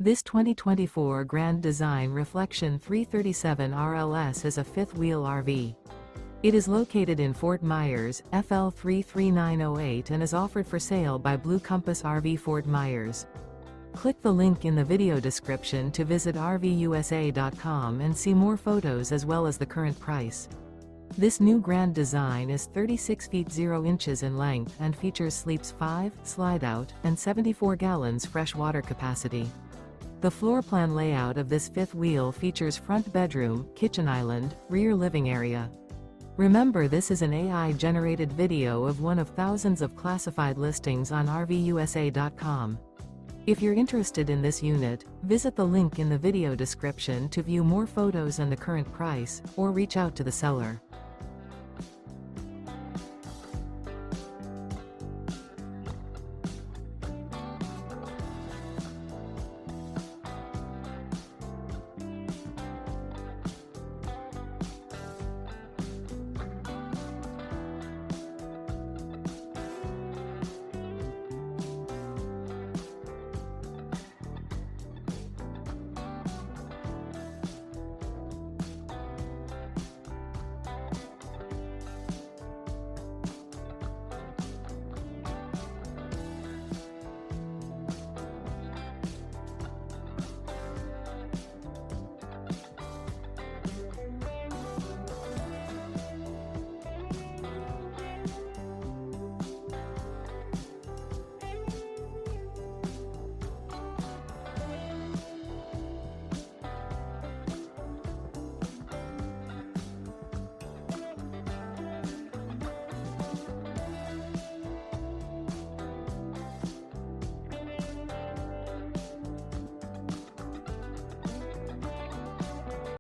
This 2024 Grand Design Reflection 337 RLS is a fifth-wheel RV. It is located in Fort Myers, FL 33908 and is offered for sale by Blue Compass RV Fort Myers. Click the link in the video description to visit RVUSA.com and see more photos as well as the current price. This new Grand Design is 36 feet 0 inches in length and features sleeps 5, slide-out, and 74 gallons fresh water capacity. The floor plan layout of this fifth wheel features front bedroom, kitchen island, rear living area. Remember, this is an AI-generated video of one of thousands of classified listings on RVUSA.com. If you're interested in this unit, visit the link in the video description to view more photos and the current price, or reach out to the seller.